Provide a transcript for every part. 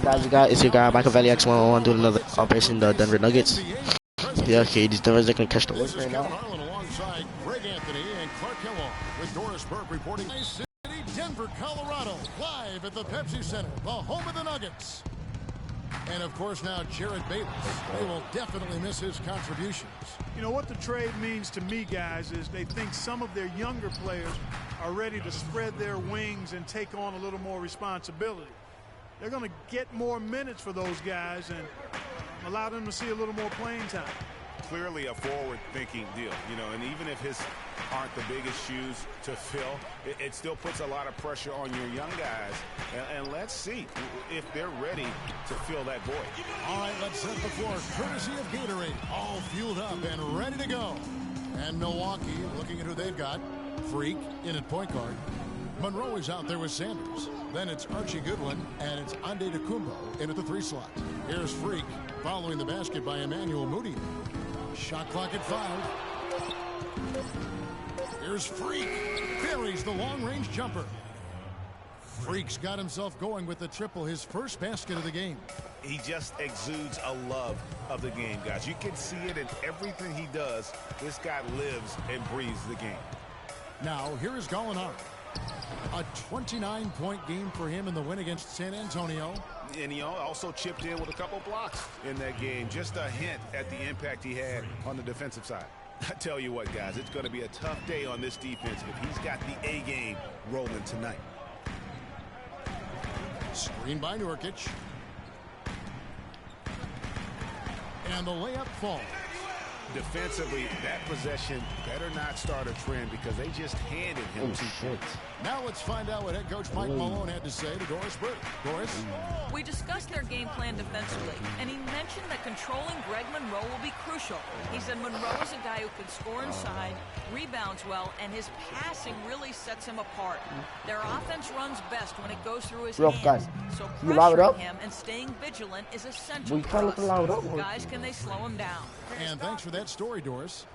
Guys, it's your guy, Machiavelli X101 doing another Operation the Denver Nuggets. Yeah, okay, these Denver's are going to catch the work right now. Alongside Greg Anthony and Clark Kellogg with Doris Burke reporting. City, Denver, Colorado, live at the Pepsi Center, the home of the Nuggets. And of course now Jared Bayless. They will definitely miss his contributions. You know what the trade means to me, guys, is they think some of their younger players are ready to spread their wings and take on a little more responsibility. They're going to get more minutes for those guys and allow them to see a little more playing time. Clearly a forward-thinking deal, you know, and even if his aren't the biggest shoes to fill, it still puts a lot of pressure on your young guys. And let's see if they're ready to fill that void. All right, let's set the floor. Courtesy of Gatorade, all fueled up and ready to go. And Milwaukee, looking at who they've got. Freak in at point guard. Monroe is out there with Sanders. Then it's Archie Goodwin, and it's Antetokounmpo in at the 3 slot. Here's Freak, following the basket by Emmanuel Moody. Shot clock at 5. Here's Freak. Buries the long-range jumper. Freak's got himself going with the triple, his first basket of the game. He just exudes a love of the game, guys. You can see it in everything he does. This guy lives and breathes the game. Now, here is Gallinari. A 29-point game for him in the win against San Antonio. And he also chipped in with a couple blocks in that game. Just a hint at the impact he had on the defensive side. I tell you what, guys, it's going to be a tough day on this defense, but he's got the A game rolling tonight. Screen by Nurkic. And the layup falls. Defensively, that possession better not start a trend because they just handed him 2 points. Now let's find out what head coach Mike Malone had to say to Doris Burke. Doris? We discussed their game plan defensively, and he mentioned that controlling Greg Monroe will be crucial. He said Monroe is a guy who can score inside, rebounds well, and his passing really sets him apart. Their offense runs best when it goes through his hands. So pressuring him and staying vigilant is essential for us. Guys, can they slow him down? And thanks for that story, Doris.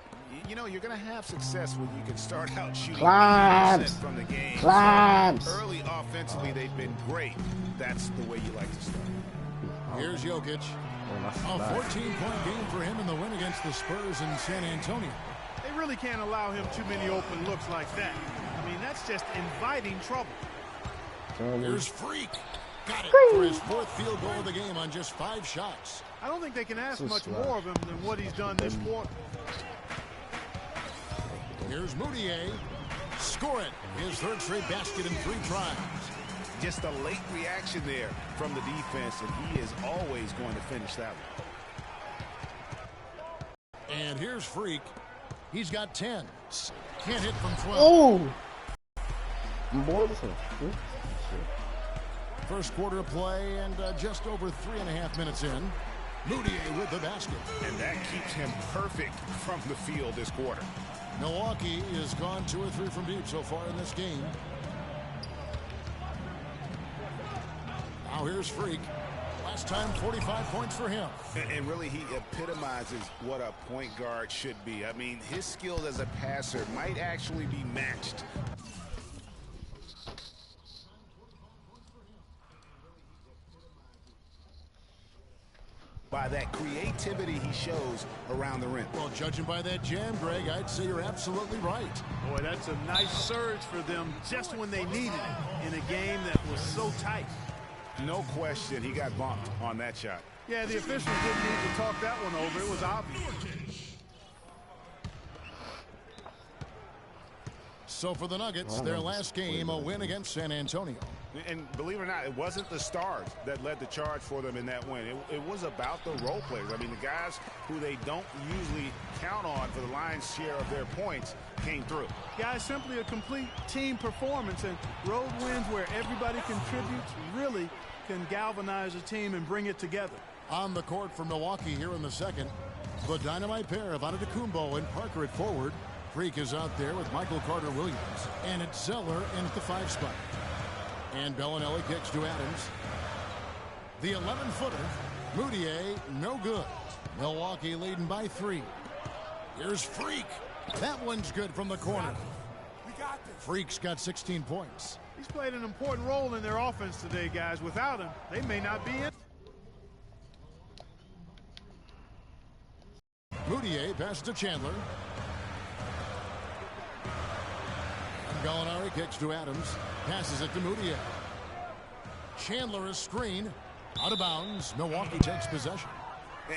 You know, you're going to have success when you can start out shooting from the game. So early offensively, they've been great. That's the way you like to start. Here's Jokic. A 14-point game for him in the win against the Spurs in San Antonio. They really can't allow him too many open looks like that. I mean, that's just inviting trouble. Here's Freak. Got it for his 4th field goal of the game on just 5 shots. I don't think they can ask much more of him than what he's done this quarter. Here's Moutier. Score it. His 3rd straight basket in 3 tries. Just a late reaction there from the defense, and he is always going to finish that one. And here's Freak. He's got 10. Can't hit from 12. Oh! First quarter of play and just over 3.5 minutes in. Moutier with the basket. And that keeps him perfect from the field this quarter. Milwaukee has gone 2 or 3 from deep so far in this game. Now here's Freak. Last time 45 points for him. And really he epitomizes what a point guard should be. I mean, his skills as a passer might actually be matched by that creativity he shows around the rim. Well, judging by that jam, Greg, I'd say you're absolutely right. Boy, that's a nice surge for them just when they needed it in a game that was so tight. No question, he got bumped on that shot. Yeah, the officials didn't need to talk that one over. It was obvious. So for the Nuggets, their last game, a win against San Antonio. And believe it or not, it wasn't the stars that led the charge for them in that win. It was about the role players. I mean, the guys who they don't usually count on for the lion's share of their points came through. Guys, simply a complete team performance, and road wins where everybody contributes really can galvanize a team and bring it together. On the court for Milwaukee here in the second, the dynamite pair of Antetokounmpo and Parker at forward. Freak is out there with Michael Carter-Williams, and it's Zeller in at the 5 spot. And Bellinelli kicks to Adams. The 11-footer, Moutier, no good. Milwaukee leading by 3. Here's Freak. That one's good from the corner. Freak's got 16 points. He's played an important role in their offense today, guys. Without him, they may not be in. Moutier passes to Chandler. And Gallinari kicks to Adams. Passes it to Moutier. Chandler is screened. Out of bounds. Milwaukee takes possession.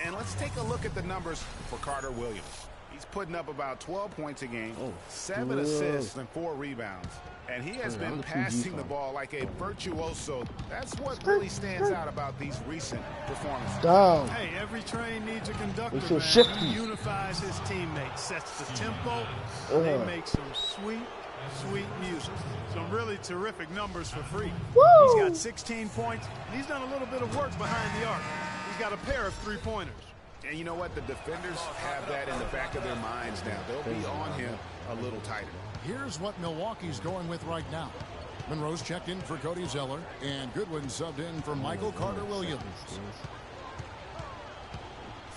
And let's take a look at the numbers for Carter Williams. He's putting up about 12 points a game, 7 assists, and 4 rebounds. And he has been passing the ball like a virtuoso. That's what really stands out about these recent performances. Hey, every train needs a conductor, so man. shifty. He unifies his teammates, sets the tempo, and they make some sweet music. Some really terrific numbers for Freak. He's got 16 points, and he's done a little bit of work behind the arc. He's got a pair of three-pointers. And you know what? The defenders have that in the back of their minds now. They'll be on him a little tighter. Here's what Milwaukee's going with right now. Monroe's checked in for Cody Zeller, and Goodwin subbed in for Michael Carter Williams.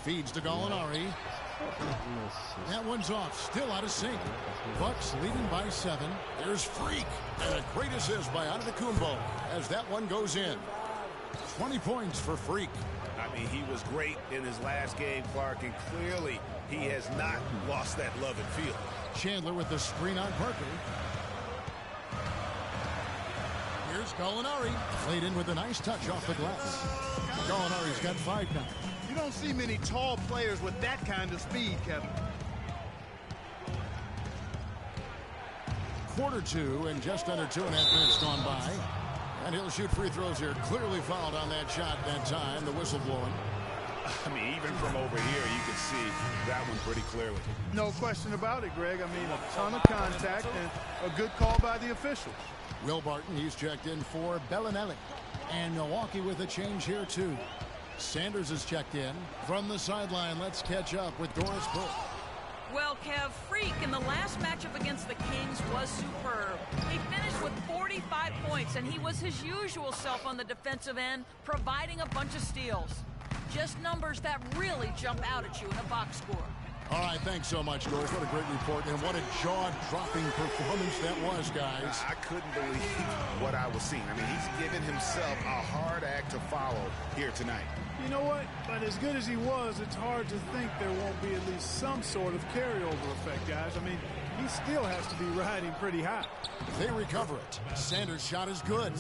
Feeds to Gallinari. That one's off, still out of sync. Bucks leading by 7. There's Freak, and a great assist by Antetokounmpo as that one goes in. 20 points for Freak. I mean, he was great in his last game, Clark, and clearly he has not lost that love and feel. Chandler with the screen on Parker. Here's Gallinari. Played in with a nice touch off the glass. Gallinari's got 5 now. You don't see many tall players with that kind of speed, Kevin. Quarter 2 and just under 2.5 minutes gone by. And he'll shoot free throws here. Clearly fouled on that shot that time. The whistle blowing. I mean, even from over here, you can see that one pretty clearly. No question about it, Greg. I mean, a ton of contact and a good call by the officials. Will Barton, he's checked in for Bellinelli. And Milwaukee with a change here, too. Sanders is checked in. From the sideline, let's catch up with Doris Burke. Well, Kev, Freak in the last matchup against the Kings was superb. He finished with 45 points, and he was his usual self on the defensive end, providing a bunch of steals. Just numbers that really jump out at you in a box score. All right, thanks so much, Doris. What a great report, and what a jaw-dropping performance that was, guys. I couldn't believe what I was seeing. I mean, he's given himself a hard act to follow here tonight. You know what? But as good as he was, it's hard to think there won't be at least some sort of carryover effect, guys. I mean, he still has to be riding pretty high. They recover it. Sanders' shot is good.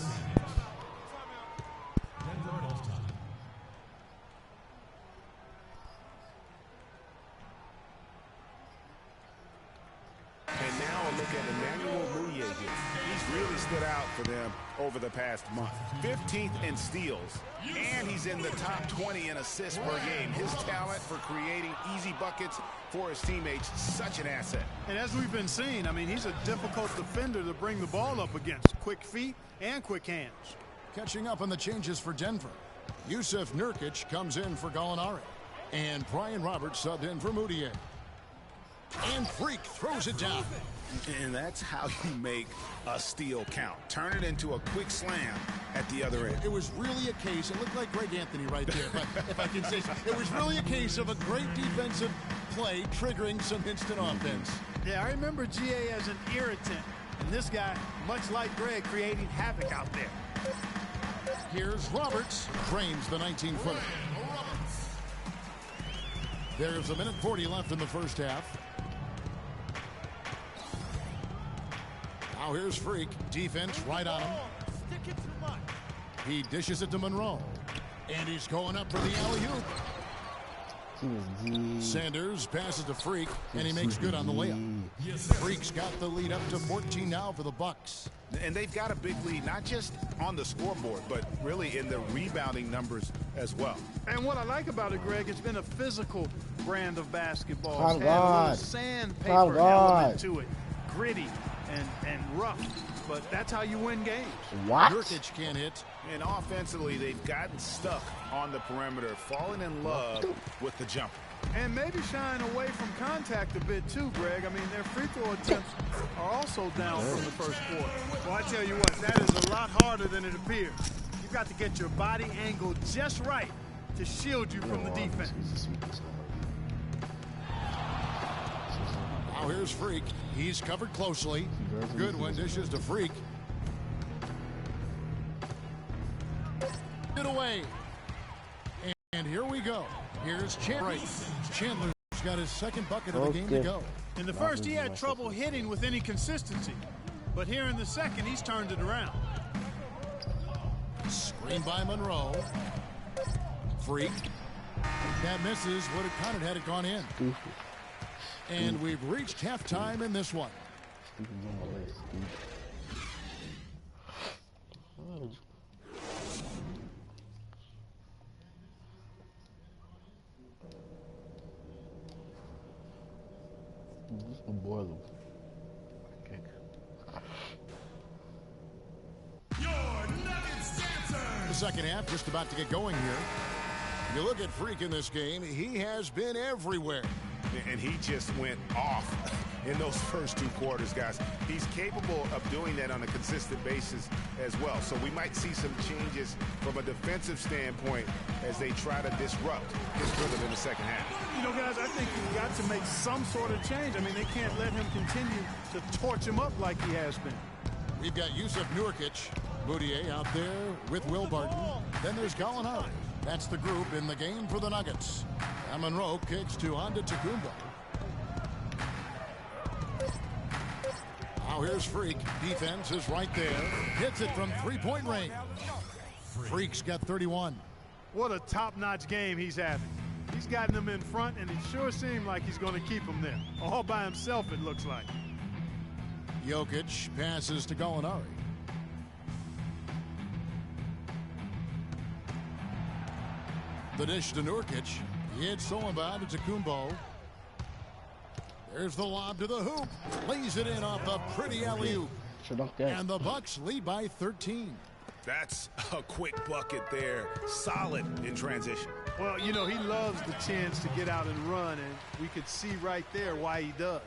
And now a look at Emmanuel Moutier here. He's really stood out for them over the past month. 15th in steals, and he's in the top 20 in assists per game. His talent for creating easy buckets for his teammates, such an asset. And as we've been seeing, I mean, he's a difficult defender to bring the ball up against. Quick feet and quick hands. Catching up on the changes for Denver. Yusuf Nurkic comes in for Gallinari. And Brian Roberts subbed in for Moutier. And Freak throws it down. And that's how you make a steal count. Turn it into a quick slam at the other end. It was really a case, it looked like Greg Anthony right there, but if I can say so, it was really a case of a great defensive play triggering some instant offense. Yeah, I remember GA as an irritant. And this guy, much like Greg, creating havoc out there. Here's Roberts, frames the 19-footer. There's a minute 40 left in the first half. Now here's Freak. Defense right on him. He dishes it to Monroe. And he's going up for the alley-oop. Sanders passes to Freak, and he makes good on the layup. Freak's got the lead up to 14 now for the Bucks. And they've got a big lead, not just on the scoreboard, but really in the rebounding numbers as well. And what I like about it, Greg, it's been a physical brand of basketball. Oh, It's had a God. little sandpaper Oh, God. element to it. Gritty and rough. But that's how you win games. What? Nurkic can't hit. And offensively, they've gotten stuck on the perimeter, falling in love with the jumper. And maybe shying away from contact a bit too, Greg. I mean, their free throw attempts are also down from the first quarter. Well, I tell you what, that is a lot harder than it appears. You've got to get your body angled just right to shield you from the defense. Now here's Freak. He's covered closely. Goodwin dishes to Freak. away. And here we go. Here's Chandler. Chandler's got his second bucket of the game to go. In the first, he had trouble hitting with any consistency. But here in the second, he's turned it around. Screen by Monroe. Freak. That misses. Would have counted had it gone in. And we've reached halftime in this one. The second half just about to get going here. You look at Freak in this game, he has been everywhere. And he just went off in those first 2 quarters, guys. He's capable of doing that on a consistent basis as well. So we might see some changes from a defensive standpoint as they try to disrupt his rhythm in the second half. You know, guys, I think you've got to make some sort of change. I mean, they can't let him continue to torch him up like he has been. We've got Yusuf Nurkic, Moutier out there with Will Barton. Then there's Gallinari. That's the group in the game for the Nuggets. And Monroe kicks to Antetokounmpo. Now here's Freak. Defense is right there. Hits it from three-point range. Freak's got 31. What a top-notch game he's having. He's gotten them in front, and it sure seemed like he's going to keep them there. All by himself, it looks like. Jokic passes to Gallinari. The dish to Nurkic. It's stolen by Antetokounmpo. There's the lob to the hoop. Lays it in off a pretty alley-oop. And the Bucks lead by 13. That's a quick bucket there. Solid in transition. Well, you know, he loves the chance to get out and run, and we could see right there why he does.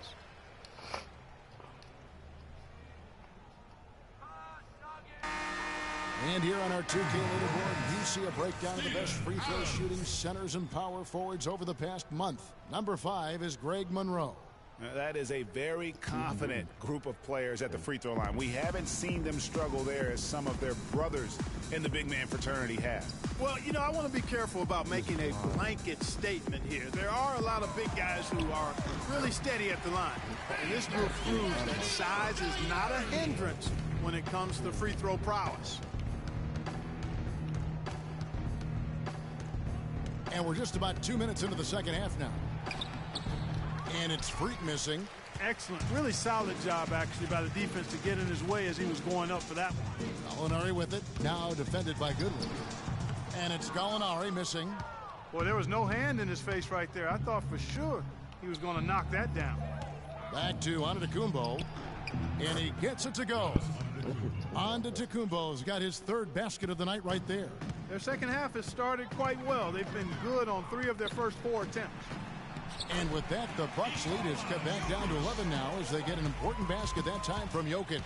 And here on our 2K leaderboard, you see a breakdown of the best free throw shooting centers and power forwards over the past month. Number 5 is Greg Monroe. Now, that is a very confident group of players at the free throw line. We haven't seen them struggle there as some of their brothers in the big man fraternity have. Well, you know, I want to be careful about making a blanket statement here. There are a lot of big guys who are really steady at the line. And this group proves that size is not a hindrance when it comes to free throw prowess. And we're just about 2 minutes into the second half now. And it's Freak missing. Excellent. Really solid job, actually, by the defense to get in his way as he was going up for that one. Gallinari with it. Now defended by Goodwin. And it's Gallinari missing. Boy, there was no hand in his face right there. I thought for sure he was going to knock that down. Back to Antetokounmpo. And he gets it to go. Antetokounmpo's got his 3rd basket of the night right there. Their second half has started quite well. They've been good on 3 of their first 4 attempts. And with that, the Bucks lead is cut back down to 11 now as they get an important basket that time from Jokic.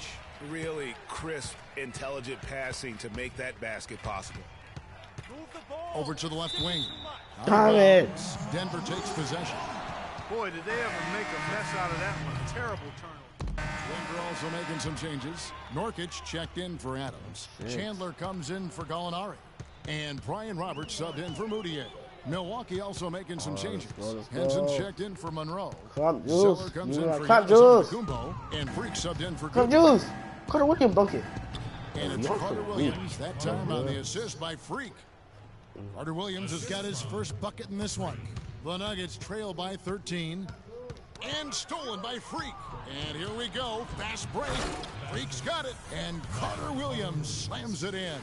Really crisp, intelligent passing to make that basket possible. Over to the left wing. Got it. Denver takes possession. Boy, did they ever make a mess out of that one. Terrible turnover. Denver also making some changes. Nurkic checked in for Adams. Chandler comes in for Gallinari. And Brian Roberts subbed in for Moutier. Milwaukee also making some changes. Henson checked in for Monroe. Zeller comes in for Antetokounmpo. And Freak subbed in for Goodwin. Carter Williams bucket. And it's Carter Williams, that time on the assist by Freak. Carter Williams has got his first bucket in this one. The Nuggets trail by 13. And stolen by Freak. And here we go. Fast break. Freak's got it. And Carter Williams slams it in.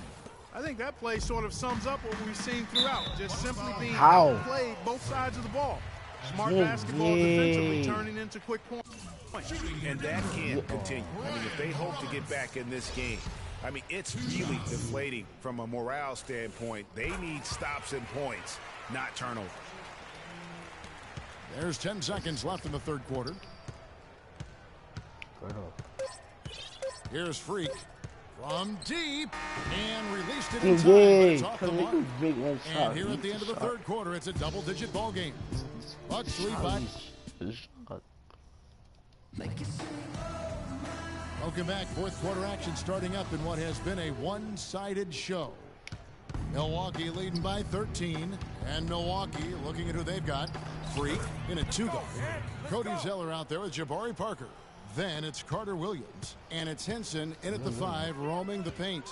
I think that play sort of sums up what we've seen throughout. Just simply being played both sides of the ball. Smart basketball defensively turning into quick points. And that can't continue. I mean, if they hope to get back in this game, I mean, it's really deflating from a morale standpoint. They need stops and points, not turnovers. There's 10 seconds left in the 3rd quarter. Here's Freak from deep and released it in time, but it's off the mark. And here at the end of the 3rd quarter, it's a double-digit ball game. Bucks lead by. Welcome back. 4th quarter action starting up in what has been a one-sided show. Milwaukee leading by 13. And Milwaukee looking at who they've got. Freak in a 2-guard. Cody Zeller out there with Jabari Parker. Then it's Carter Williams. And it's Henson in at the 5, roaming the paint.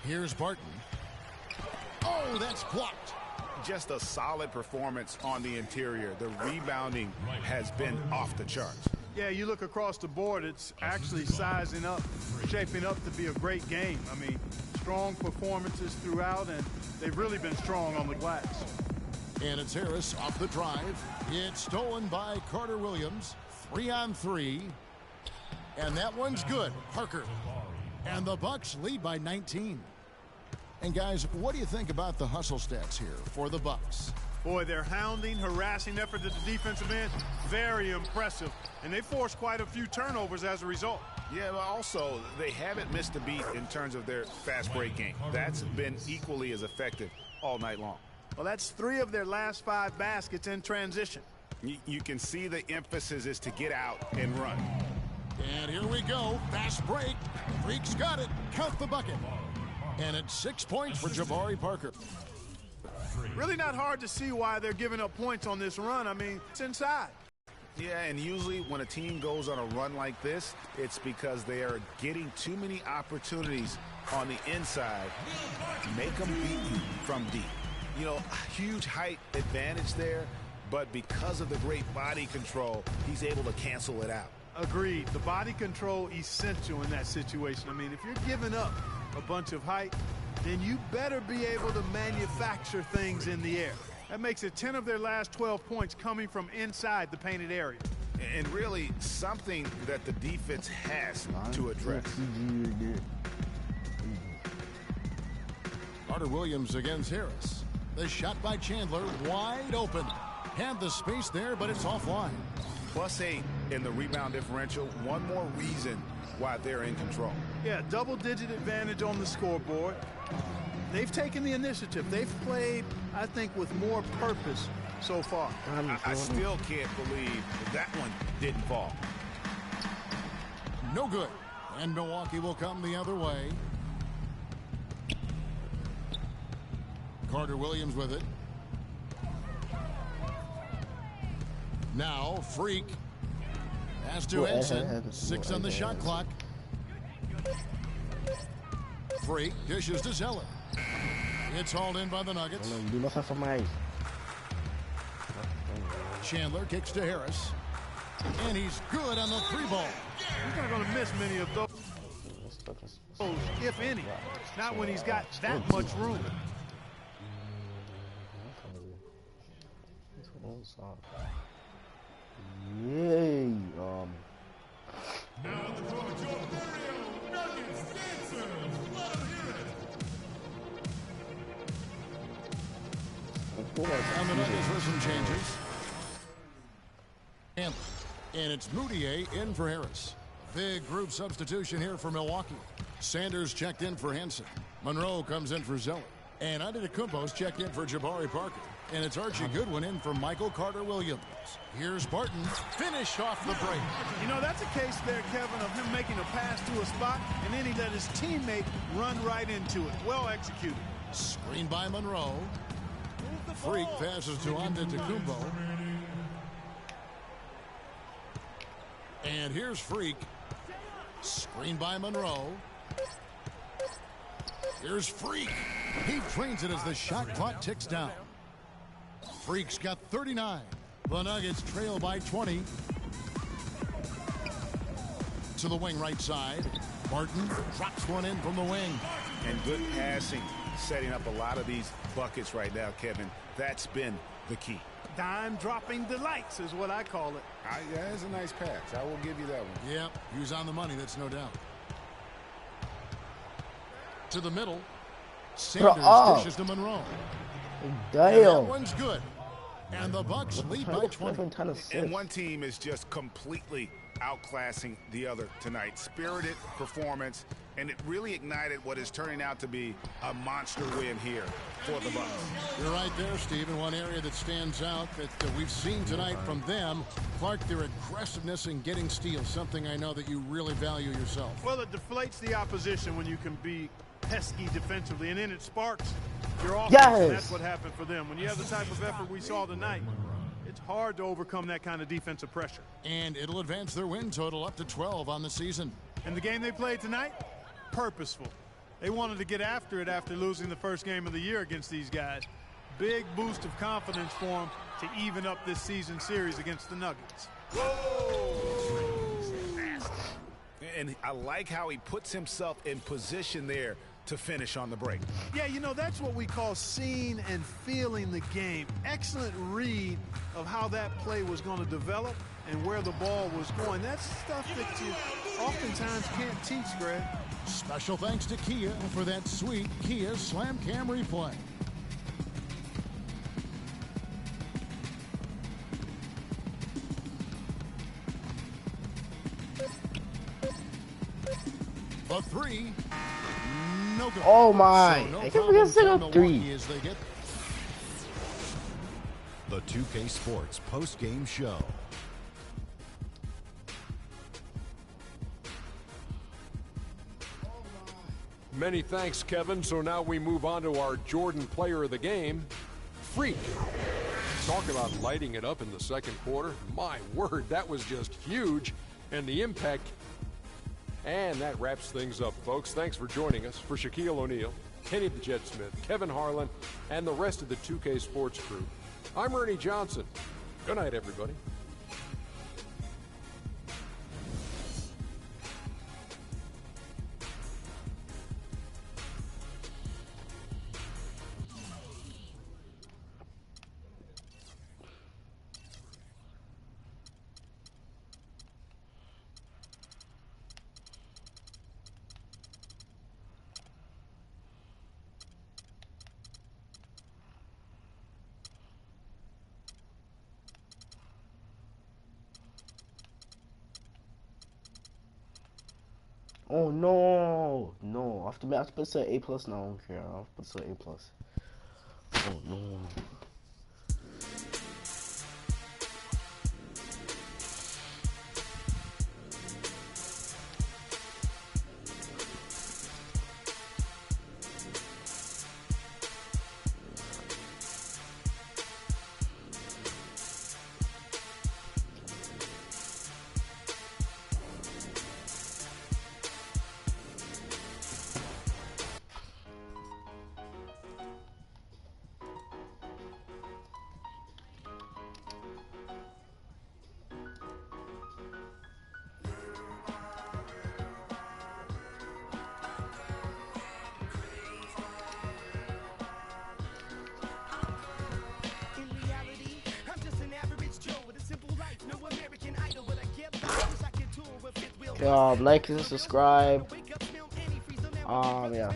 Here's Barton. Oh, that's blocked. Just a solid performance on the interior. The rebounding has been off the charts. Yeah, you look across the board, it's actually sizing up, shaping up to be a great game. I mean, strong performances throughout, and they've really been strong on the glass. And it's Harris off the drive. It's stolen by Carter Williams. 3-on-3. And that one's good. Parker. And the Bucks lead by 19. And guys, what do you think about the hustle stats here for the Bucks? Boy, their hounding, harassing effort at the defensive end, very impressive. And they forced quite a few turnovers as a result. Yeah, but also, they haven't missed a beat in terms of their fast break game. That's been equally as effective all night long. Well, that's 3 of their last 5 baskets in transition. You can see the emphasis is to get out and run. And here we go. Fast break. Freak's got it. Count the bucket. And it's 6 points for Jabari Parker. Really not hard to see why they're giving up points on this run. I mean, it's inside. Yeah, and usually when a team goes on a run like this, it's because they are getting too many opportunities on the inside. Make them beat you from deep. You know, huge height advantage there, but because of the great body control, he's able to cancel it out. Agreed. The body control essential in that situation. I mean, if you're giving up a bunch of height, then you better be able to manufacture things in the air. That makes it 10 of their last 12 points coming from inside the painted area. And really something that the defense has to address. Carter Williams against Harris. The shot by Chandler, wide open. Had the space there, but it's offline. +8 in the rebound differential. One more reason why they're in control. Yeah, double-digit advantage on the scoreboard. They've taken the initiative. They've played, I think, with more purpose so far. I still can't believe that one didn't fall. No good. And Milwaukee will come the other way. Carter Williams with it. Now, Freak. Pass to Henson. 6 on the shot clock. Freak dishes to Zeller. It's hauled in by the Nuggets. Chandler kicks to Harris. And he's good on the 3-ball. He's not going to miss many of those, if any. Not when he's got that much room. Yay! Now the court, your very own Nuggets dancers. Let them hear it. On the Nuggets with some changes. And it's Moutier in for Harris. Big group substitution here for Milwaukee. Sanders checked in for Henson. Monroe comes in for Zeller. And Antetokounmpo's checked in for Jabari Parker. And it's Archie Goodwin in for Michael Carter Williams. Here's Barton. Finish off the break. You know, that's a case there, Kevin, of him making a pass to a spot, and then he let his teammate run right into it. Well executed. Screen by Monroe. Freak passes to Antetokounmpo. And here's Freak. Screen by Monroe. Here's Freak. He trains it as the shot clock ticks down. Freak's got 39. The Nuggets trail by 20. To the wing right side. Barton drops one in from the wing. And good passing, setting up a lot of these buckets right now, Kevin. That's been the key. Dime dropping delights is what I call it. Yeah, that's a nice pass. I will give you that one. Yep, he was on the money, that's no doubt. To the middle. Sanders dishes to Monroe. Damn. And that one's good. And the Bucks lead by 20. And one team is just completely outclassing the other tonight. Spirited performance and it really ignited what is turning out to be a monster win here for the Bucks. You're right there, Steve. And one area that stands out that we've seen tonight from them, Clark, their aggressiveness in getting steals, something I know that you really value yourself. Well, it deflates the opposition when you can be pesky defensively, and then it sparks your offense. Yes. And that's what happened for them. When you have the type of effort we saw tonight, it's hard to overcome that kind of defensive pressure. And it'll advance their win total up to 12 on the season. And the game they played tonight, purposeful. They wanted to get after it after losing the first game of the year against these guys. Big boost of confidence for them to even up this season series against the Nuggets. And I like how he puts himself in position there to finish on the break. Yeah, you know, that's what we call seeing and feeling the game. Excellent read of how that play was going to develop and where the ball was going. That's stuff that you oftentimes can't teach, Greg. Special thanks to Kia for that sweet Kia Slam Cam replay. A three. No good. Oh my. So no I can't problem forget to for up 3. Milwaukee as they get The 2K Sports post-game show. Many thanks, Kevin. So now we move on to our Jordan player of the game, Freak. Talk about lighting it up in the second quarter. My word, that was just huge. And the impact. And that wraps things up, folks. Thanks for joining us. For Shaquille O'Neal, Kenny the Jet Smith, Kevin Harlan, and the rest of the 2K Sports crew, I'm Ernie Johnson. Good night, everybody. Oh no, no. I have to put it A plus now. I don't care. I'll put it A plus. Oh no. Like and subscribe. Yeah.